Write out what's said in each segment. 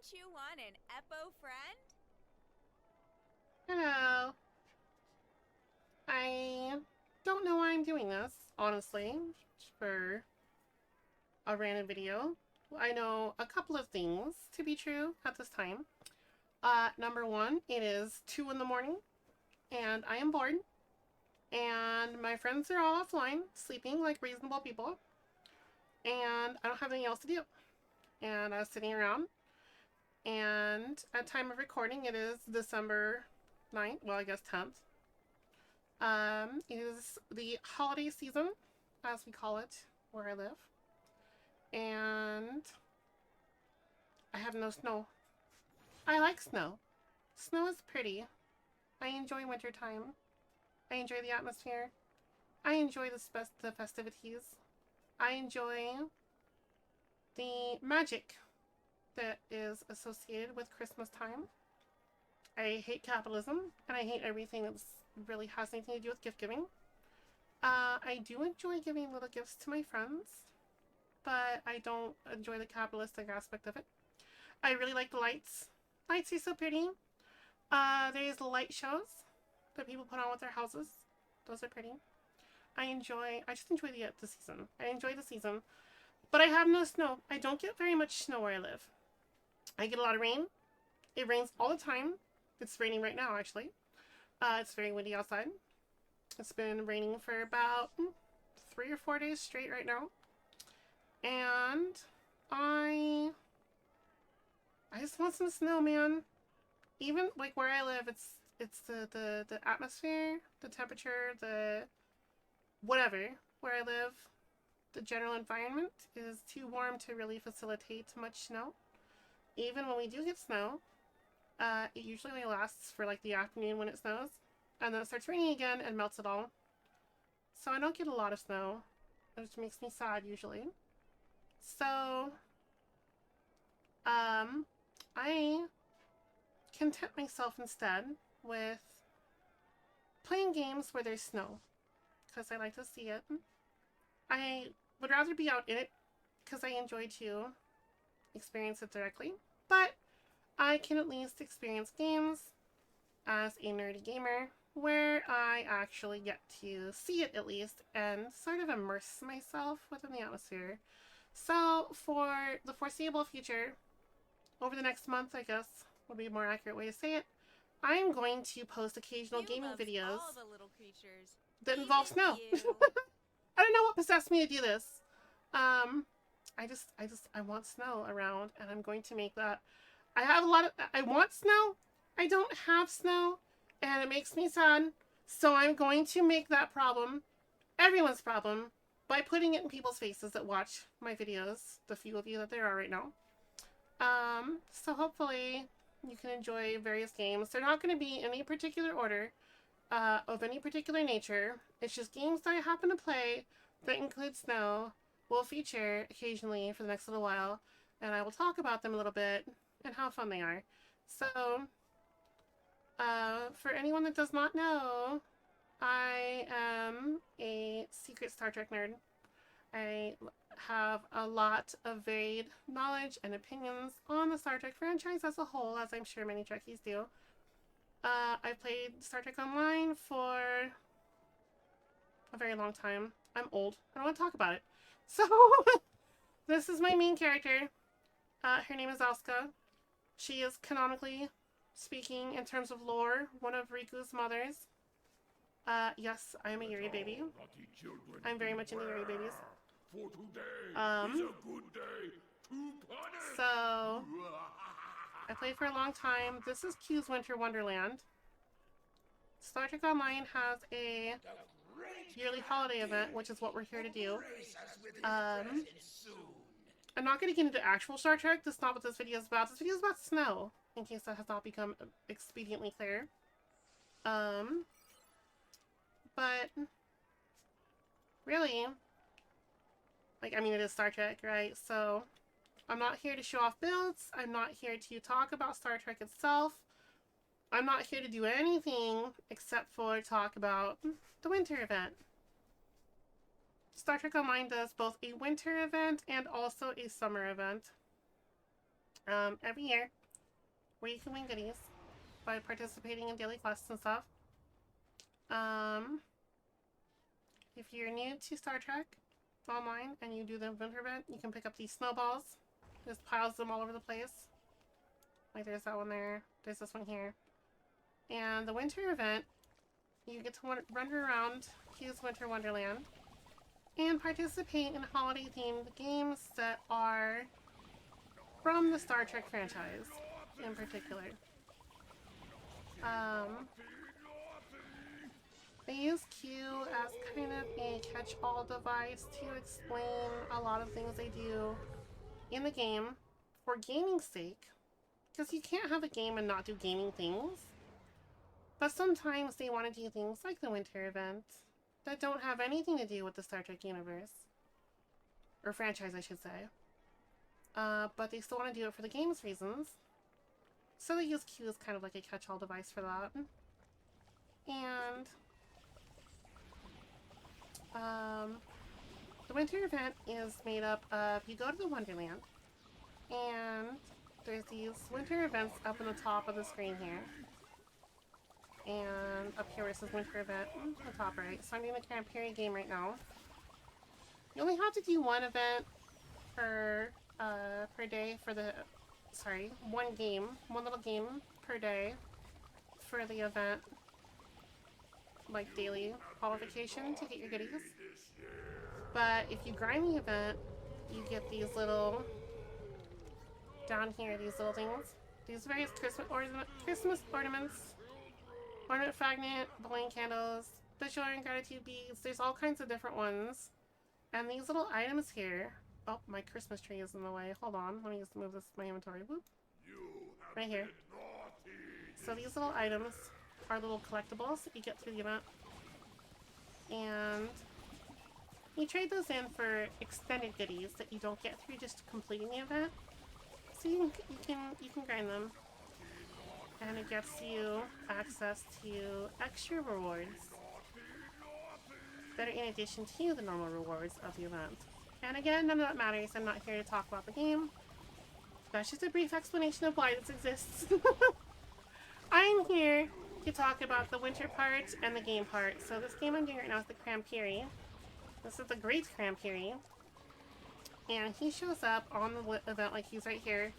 Don't you want an Eppo friend? Hello. I don't know why I'm doing this, honestly, for a random video. I know a couple of things to be true at this time. Number one, it is 2 in the morning, and I am bored, and my friends are all offline, sleeping like reasonable people, and I don't have anything else to do. And I was sitting around, and at time of recording, it is December 9th, well, I guess 10th. It is the holiday season, as we call it, where I live. And I have no snow. I like snow. Snow is pretty. I enjoy wintertime. I enjoy the atmosphere. I enjoy the festivities. I enjoy the magic that is associated with Christmas time. I hate capitalism, and I hate everything that really has anything to do with gift giving. I do enjoy giving little gifts to my friends, but I don't enjoy the capitalistic aspect of it. I really like the lights. Lights are so pretty. There's light shows that people put on with their houses. Those are pretty. I just enjoy the season. I enjoy the season. But I have no snow. I don't get very much snow where I live. I get a lot of rain. It rains all the time. It's raining right now, actually. It's very windy outside. It's been raining for about 3 or 4 days straight right now. And I just want some snow, man. Even like where I live, it's the atmosphere, the temperature, the whatever where I live, the general environment is too warm to really facilitate much snow. Even when we do get snow, it usually only lasts for like the afternoon when it snows, and then it starts raining again and melts it all. So I don't get a lot of snow, which makes me sad usually. So, I content myself instead with playing games where there's snow, because I like to see it. I would rather be out in it, because I enjoy to experience it directly, but I can at least experience games as a nerdy gamer where I actually get to see it at least and sort of immerse myself within the atmosphere. So, for the foreseeable future, over the next month, I guess would be a more accurate way to say it, I'm going to post occasional gaming videos all the little creatures, that involve snow. you. I don't know what possessed me to do this. I want snow around, and I'm going to make that. I want snow. I don't have snow, and it makes me sad. So I'm going to make that problem everyone's problem by putting it in people's faces that watch my videos, the few of you that there are right now. So hopefully you can enjoy various games. They're not going to be in any particular order, of any particular nature. It's just games that I happen to play that include snow, will feature occasionally for the next little while, and I will talk about them a little bit and how fun they are. So, for anyone that does not know, I am a secret Star Trek nerd. I have a lot of varied knowledge and opinions on the Star Trek franchise as a whole, as I'm sure many Trekkies do. I've played Star Trek Online for a very long time. I'm old. I don't want to talk about it. So, this is my main character. Her name is Asuka. She is canonically speaking, in terms of lore, one of Riku's mothers. Yes, I am a Yuri baby. I'm very much into Yuri babies. For today is a good day to punish. So, I played for a long time. This is Q's Winter Wonderland. Star Trek Online has a yearly holiday event, which is what we're here to do. I'm not going to get into actual Star Trek. That's not what this video is about. This video is about snow, in case that has not become expediently clear. But really, like, I mean, it is Star Trek, right? So I'm not here to show off builds. I'm not here to talk about Star Trek itself. I'm not here to do anything except for talk about the winter event. Star Trek Online does both a winter event and also a summer event. every year, where you can win goodies by participating in daily quests and stuff. If you're new to Star Trek Online and you do the winter event, you can pick up these snowballs. There's piles of them all over the place. Like there's that one there. There's this one here. And the winter event, you get to run around Q's Winter Wonderland and participate in holiday-themed games that are from the Star Trek franchise in particular. They use Q as kind of a catch-all device to explain a lot of things they do in the game for gaming's sake. Because you can't have a game and not do gaming things. But sometimes they want to do things like the winter event that don't have anything to do with the Star Trek universe. Or franchise, I should say. But they still want to do it for the game's reasons. So they use Q as kind of like a catch-all device for that. And the winter event is made up of, you go to the Wonderland, and there's these winter events up in the top of the screen here. And up here it says winter event, the top right. So I'm doing the Grand Prairie game right now. You only have to do one event per day for the, one little game per day for the event, like daily qualification to get your goodies. But if you grind the event, you get these little, down here, these little things. These various Christmas ornaments, ornament fragment, balloon candles, visual and gratitude beads. There's all kinds of different ones. And these little items here, oh, my Christmas tree is in the way. Hold on, let me just move this, my inventory. Whoop. Right here. So these little items are little collectibles that you get through the event. And you trade those in for extended goodies that you don't get through just completing the event. So you can grind them. And it gets you access to extra rewards that are in addition to the normal rewards of the event. And again, none of that matters. I'm not here to talk about the game. That's just a brief explanation of why this exists. I'm here to talk about the winter part and the game part. So this game I'm doing right now is the Grand Prairie. This is the Great Grand Prairie. And he shows up on the event like he's right here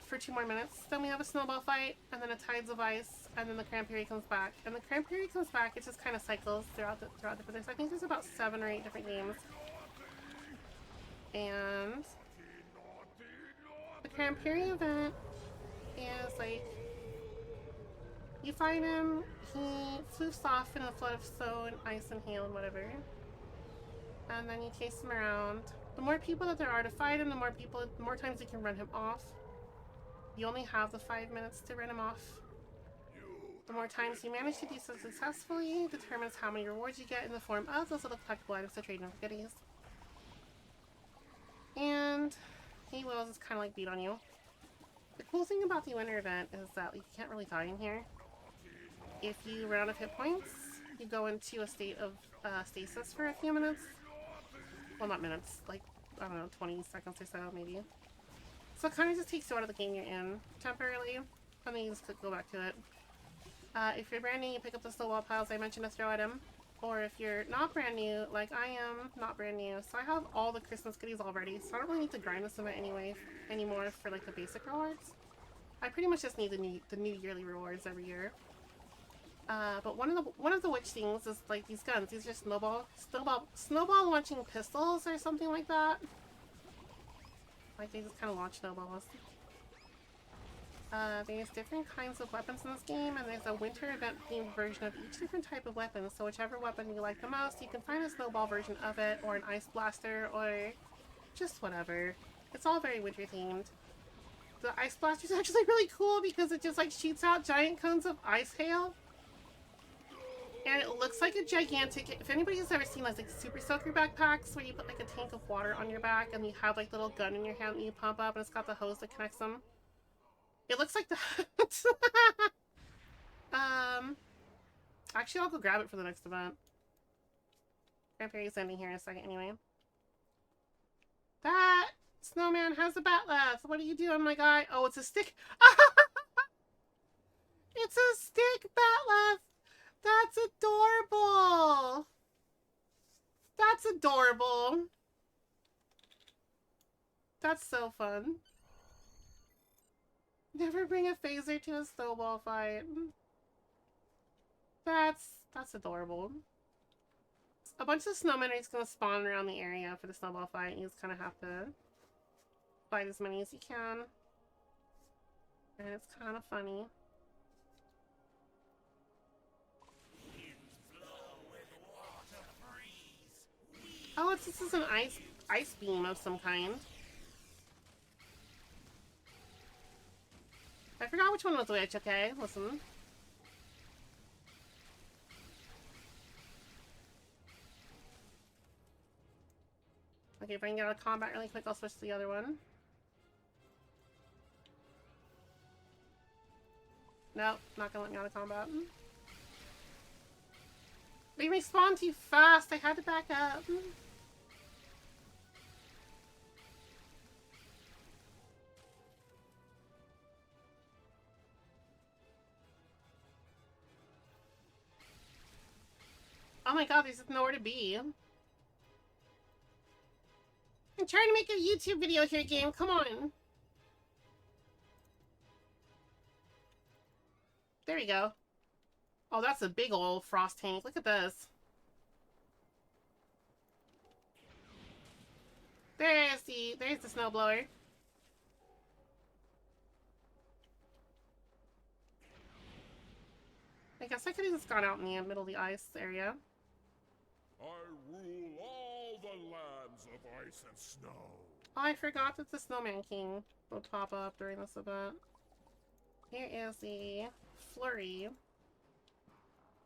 for 2 more minutes. Then we have a snowball fight, and then a Tides of Ice, and then the Grand Prairie comes back. And the Grand Prairie comes back, it just kind of cycles throughout the I think there's about 7 or 8 different games. And the Grand Prairie event is like, you fight him, he floofs off in a flood of snow and ice and hail and whatever. And then you chase him around. The more people that there are to fight him, the more times you can run him off. You only have the 5 minutes to run him off. The more times you manage to do so successfully determines how many rewards you get in the form of those little collectible items to trade in for goodies. And he will just kind of like beat on you. The cool thing about the winter event is that you can't really die in here. If you run out of hit points, you go into a state of stasis for a few minutes. Well, not minutes, like, I don't know, 20 seconds or so, maybe. So it kind of just takes you out of the game you're in temporarily, and then you just go back to it. If you're brand new, you pick up the snowball piles I mentioned to throw at him. Or if you're not brand new, like I am not brand new, so I have all the Christmas goodies already, so I don't really need to grind this event anymore for like the basic rewards. I pretty much just need the new yearly rewards every year. But one of the witch things is like these guns. These are snowball launching pistols or something like that. Like they just kind of launch snowballs. There's different kinds of weapons in this game, and there's a winter event themed version of each different type of weapon. So whichever weapon you like the most, you can find a snowball version of it, or an ice blaster, or just whatever. It's all very winter themed. The ice blaster is actually really cool because it just like shoots out giant cones of ice hail. And it looks like a gigantic, if anybody's ever seen like super soaker backpacks where you put like a tank of water on your back and you have like a little gun in your hand that you pump up and it's got the hose that connects them. It looks like that. Actually I'll go grab it for the next event. Grand Prairie's ending here in a second anyway. That Snowman has a batleth. What are you doing, my guy? Oh, it's a stick. It's a stick batleth. That's adorable. That's adorable. That's so fun. Never bring a phaser to a snowball fight. That's adorable. A bunch of snowmen are just gonna spawn around the area for the snowball fight. You just kind of have to fight as many as you can. And it's kind of funny. Oh, this is an ice beam of some kind. I forgot which one was which, okay? Listen. Okay, if I can get out of combat really quick, I'll switch to the other one. Nope, not gonna let me out of combat. They respawn too fast, I had to back up. Oh my god, there's nowhere to be. I'm trying to make a YouTube video here, game. Come on. There we go. Oh, that's a big old frost tank. Look at this. There's the snowblower. I guess I could have just gone out in the middle of the ice area. I rule all the lands of ice and snow. Oh, I forgot that the Snowman King will pop up during this event. Here is the flurry.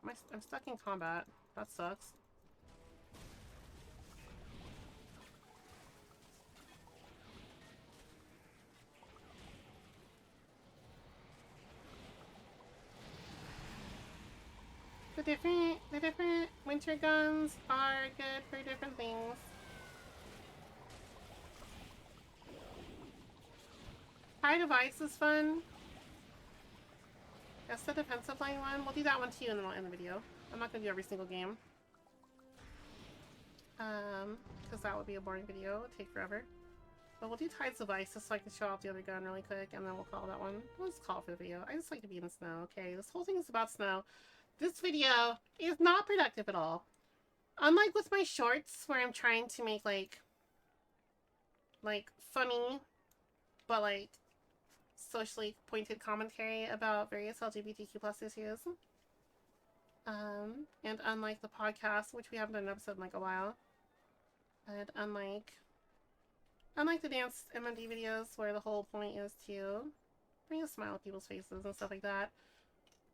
I'm stuck in combat. That sucks. The different winter guns are good for different things. Pride of Ice is fun. That's the defensive line one. We'll do that one too and then I'll end the video. I'm not gonna do every single game. Because that would be a boring video. It would take forever. But we'll do Tides of Ice just so I can show off the other gun really quick and then we'll call that one. We'll just call it for the video. I just like to be in the snow, okay? This whole thing is about snow. This video is not productive at all. Unlike with my shorts where I'm trying to make like funny but like socially pointed commentary about various LGBTQ+ issues. And unlike the podcast, which we haven't done an episode in like a while, and unlike the dance MMD videos where the whole point is to bring a smile to people's faces and stuff like that,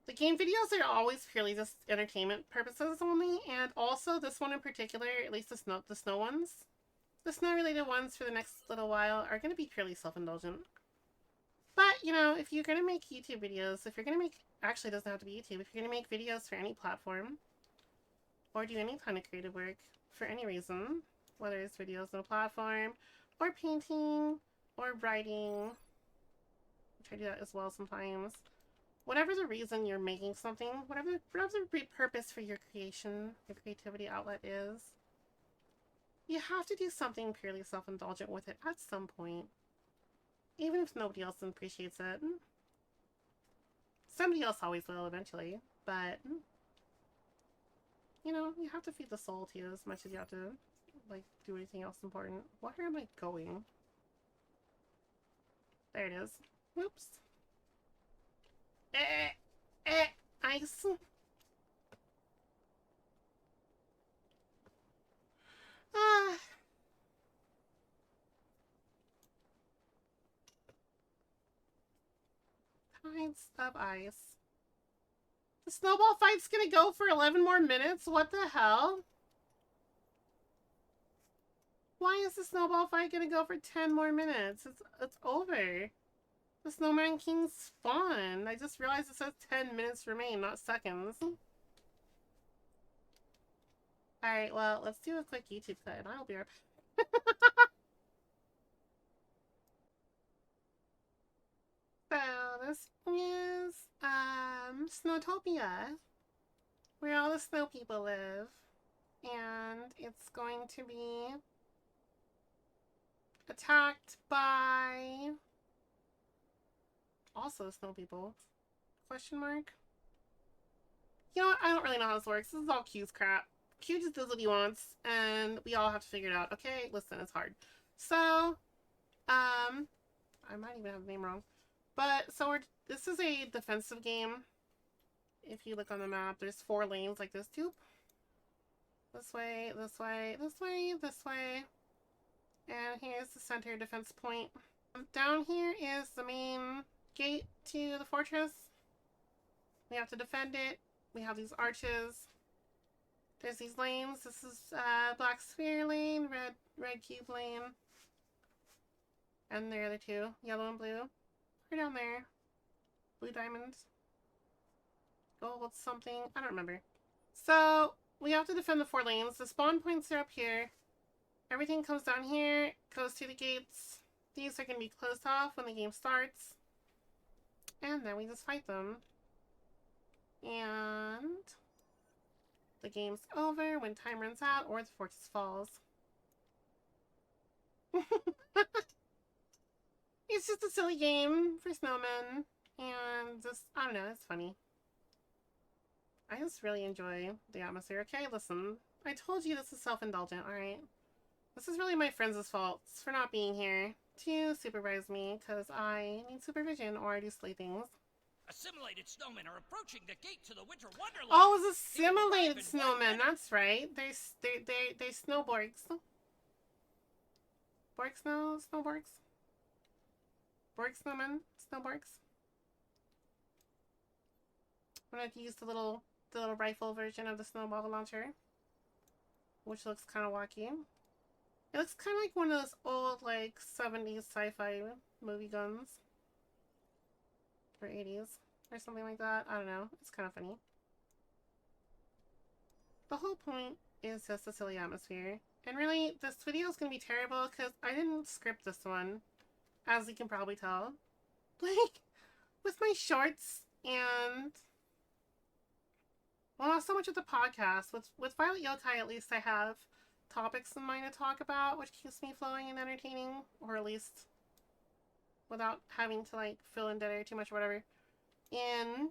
the game videos are always purely just entertainment purposes only, and also this one in particular, at least the snow ones, the snow-related ones for the next little while are going to be purely self-indulgent. But, you know, if you're going to make YouTube videos, if you're going to make, actually it doesn't have to be YouTube, if you're going to make videos for any platform, or do any kind of creative work for any reason, whether it's videos on a platform, or painting, or writing, which I do that as well sometimes. Whatever the reason you're making something, whatever the purpose for your creation, your creativity outlet is, you have to do something purely self-indulgent with it at some point. Even if nobody else appreciates it. Somebody else always will eventually, but you know, you have to feed the soul too as much as you have to like do anything else important. Where am I going? There it is. Whoops. Ice. Ah. Tides of Ice. The snowball fight's gonna go for 11 more minutes? What the hell? Why is the snowball fight gonna go for 10 more minutes? It's over. The Snowman King spawned. I just realized it says 10 minutes remain, not seconds. Alright, well, let's do a quick YouTube cut and I'll be right back. So this is Snowtopia, where all the snow people live, and it's going to be attacked by also snow people. Question mark? You know what? I don't really know how this works. This is all Q's crap. Q just does what he wants, and we all have to figure it out. Okay, listen, it's hard. So, I might even have the name wrong. But, so this is a defensive game. If you look on the map, there's 4 lanes like this. Doop. This way, this way, this way, this way. And here's the center defense point. Down here is the main gate to the fortress. We have to defend it. We have these arches. There's these lanes. This is black sphere lane, red cube lane. And the other 2, yellow and blue. Right down there. Blue diamonds. Gold something. I don't remember. So, we have to defend the 4 lanes. The spawn points are up here. Everything comes down here, goes to the gates. These are going to be closed off when the game starts. And then we just fight them. And the game's over when time runs out or the fortress falls. It's just a silly game for snowmen. And just, I don't know, it's funny. I just really enjoy the atmosphere. Okay, listen. I told you this is self-indulgent, alright? This is really my friends' fault for not being here to supervise me, because I need supervision or I do silly things. Assimilated snowmen are approaching the gate to the winter wonderland. Oh, it's assimilated snowmen. That's right. They snowborgs. Borg snowborgs. Borg snowmen, snowborgs. I'm gonna use the little rifle version of the snowball launcher, which looks kind of wacky. It looks kind of like one of those old, like, 70s sci-fi movie guns. Or 80s. Or something like that. I don't know. It's kind of funny. The whole point is just a silly atmosphere. And really, this video is going to be terrible because I didn't script this one. As you can probably tell. Like, with my shorts and... well, not so much with the podcast. With Violet Yokai, at least I have topics in mind to talk about, which keeps me flowing and entertaining, or at least without having to like fill in dead air too much or whatever. And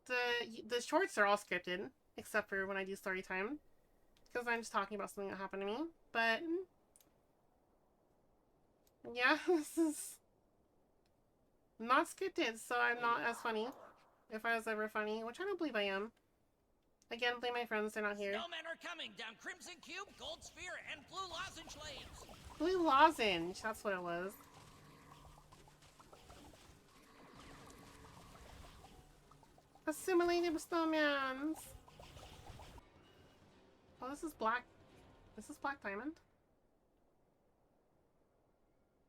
the shorts are all scripted, except for when I do story time, because I'm just talking about something that happened to me. But yeah, this is not scripted, so I'm not as funny. If I was ever funny, which I don't believe I am. Again, blame my friends, they're not here. Snowmen are coming down Crimson Cube, Gold Sphere, and Blue Lozenge lanes. Blue Lozenge, that's what it was. Assimilated snowmans. Oh, this is black. This is Black Diamond.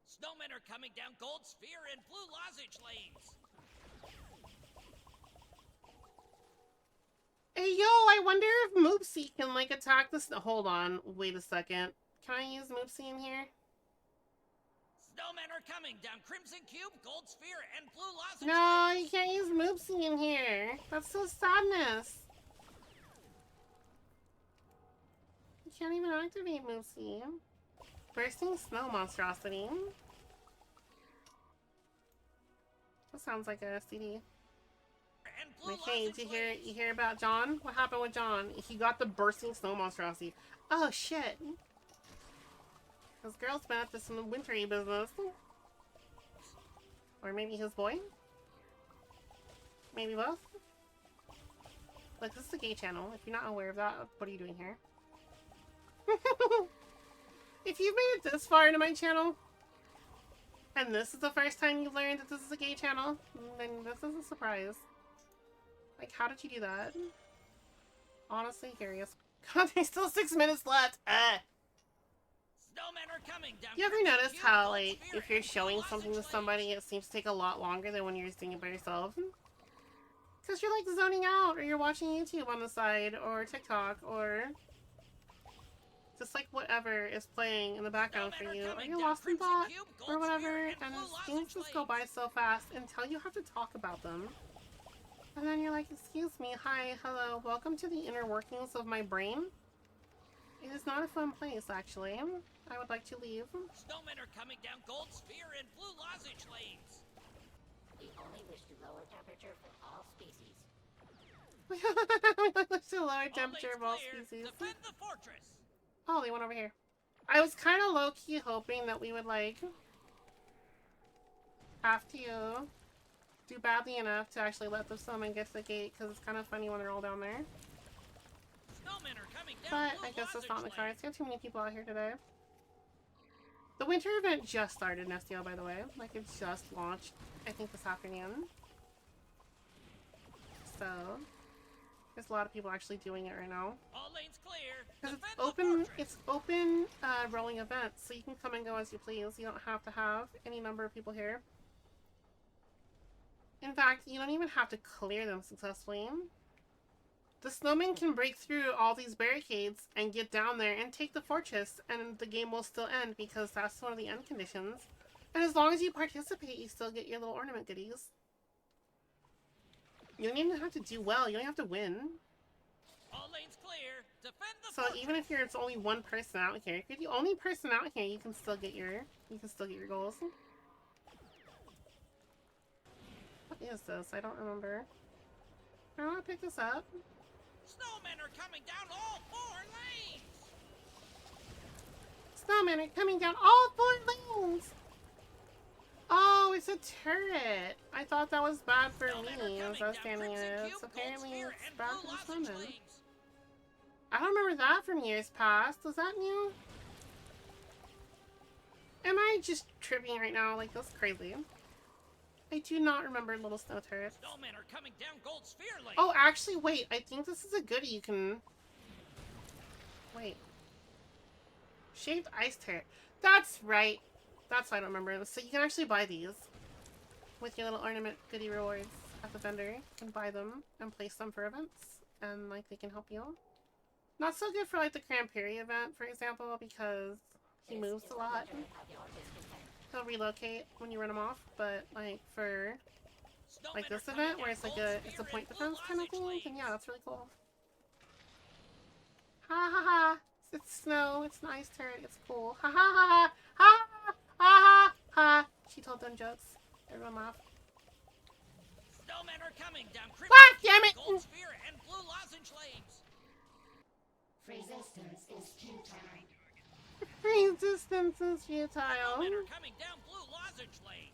Snowmen are coming down Gold Sphere and Blue Lozenge lanes. Hey, yo, I wonder if Moopsie can, like, attack this. Hold on, wait a second. Can I use Moopsie in here? Snowmen are coming down Crimson Cube, Gold Sphere, and Blue Lozenge No, lanes. you can't use Moopsie in here. That's so sadness. You can't even activate Moopsie. Bursting Snow Monstrosity. That sounds like a CD. Okay, did you hear about John? What happened with John? He got the bursting snow monstrosity. Oh shit. This girl's been up to some wintry business. Or maybe his boy? Maybe both? Look, this is a gay channel. If you're not aware of that, what are you doing here? If you've made it this far into my channel, and this is the first time you've learned that this is a gay channel, then this is a surprise. Like, how did you do that? Honestly curious. God, there's still 6 minutes left! Snowmen are coming down. You ever notice how, like, if you're showing something to somebody, it seems to take a lot longer than when you're just doing it by yourself? Because you're, like, zoning out, or you're watching YouTube on the side, or TikTok, or Just like whatever is playing in the background for Snowmen are you. Are coming you down lost in Crimson thought? Cube, Or Gold whatever, Sphere, and Blue things Lozenge just go by so fast until you have to talk about them. And then you're like, excuse me, hi, hello, welcome to the inner workings of my brain. It is not a fun place, actually. I would like to leave. Snowmen are coming down Gold Sphere and Blue Lozenge lanes. We only wish to lower temperature for all species. Let's do lower temperature of all clear. species. Defend the fortress. Oh, they went over here. I was kind of low-key hoping that we would, like, have to do badly enough to actually let the snowmen get to the gate, because it's kind of funny when they're all down there. Snowmen are coming down But Blue I guess that's not in the Lozenge cards. Got too many people out here today. The winter event just started in STO, by the way. Like, it just launched, I think, this afternoon. So, there's a lot of people actually doing it right now. All lanes clear. Because Defend it's open, the fortress. it's open rolling events, so you can come and go as you please. You don't have to have any number of people here. In fact, you don't even have to clear them successfully. The snowmen can break through all these barricades and get down there and take the fortress, and the game will still end because that's one of the end conditions. And as long as you participate, you still get your little ornament goodies. You don't even have to do well, you don't have to win. All lanes clear. Defend the So fortress. even if it's only one person out here, if you're the only person out here, you can still get your goals. What is this? I don't remember. I want to pick this up. Snowmen are coming down all 4 lanes. Snowmen are coming down all 4 lanes! Oh, it's a turret! I thought that was bad for Snowmen me are as coming I was down standing Crimson in it. Cube, So Gold apparently Sphere, it's and bad Blue for the Lozenge snowmen. lanes. I don't remember that from years past. Was that new? Am I just tripping right now? Like, that's crazy. I do not remember little snow turrets. Snowmen are coming down Gold Sphere lane. Oh, actually, wait. I think this is a goodie you can... Wait. Shaved ice turret. That's right. That's why I don't remember. So you can actually buy these with your little ornament goodie rewards at the vendor. You can buy them and place them for events. And, like, they can help you. Not so good for, like, the Cranberry event, for example, because he moves a lot. He'll relocate when you run him off, but like for like this event where it's like it's a point defense kind of thing, then yeah, that's really cool. Ha ha ha! It's snow, it's an ice turret, it's cool. Ha ha ha ha ha ha ha! She told them jokes. Everyone laughed. Snowmen are coming down Crimson Ah, damn it! Gold Sphere and Blue Lozenge lanes. Resistance is futile. Resistance is futile. Snowmen are coming down Blue Lozenge lane.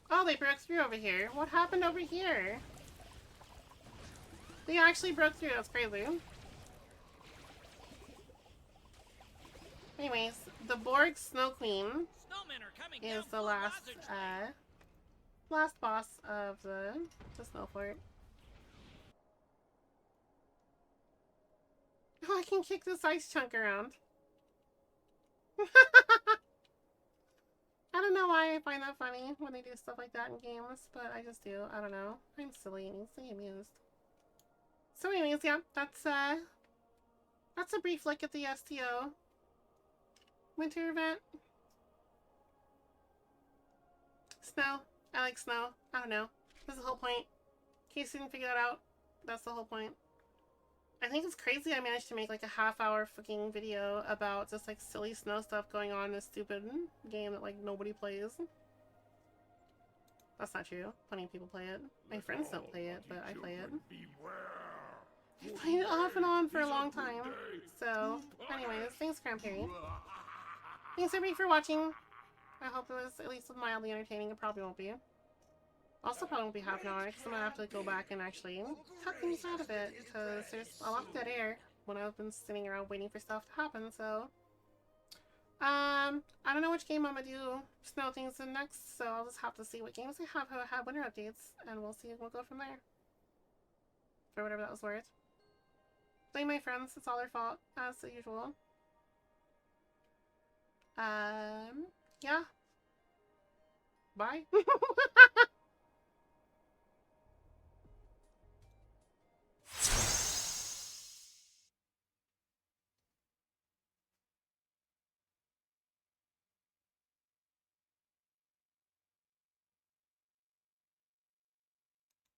Oh, they broke through over here. What happened over here? They actually broke through. That's crazy. Anyways, the Borg Snow Queen Snowmen are coming is down the Blue last, Lozenge lane. last boss of the snow fort. Oh, I can kick this ice chunk around. I don't know why I find that funny when they do stuff like that in games, but I just do. I don't know. I'm silly and easily amused. So anyways, yeah, that's a brief look at the STO winter event. Snow. I like snow. I don't know. That's the whole point. In case you didn't figure that out, that's the whole point. I think it's crazy I managed to make like a half-hour fucking video about just like silly snow stuff going on in a stupid game that like nobody plays. That's not true. Plenty of people play it. My friends don't play it, but I play it. I played it off and on for a long time. So, anyways, thanks Cranberry. Thanks everybody for watching. I hope it was at least mildly entertaining. It probably won't be. Also probably won't be half an hour because I'm gonna have to go back and actually cut things out of it because there's a lot of dead air when I've been sitting around waiting for stuff to happen, so I don't know which game I'm gonna do snow things in next, so I'll just have to see what games I have winter updates, and we'll see, we'll go from there. For whatever that was worth. Blame my friends, it's all their fault, as usual. Yeah. Bye.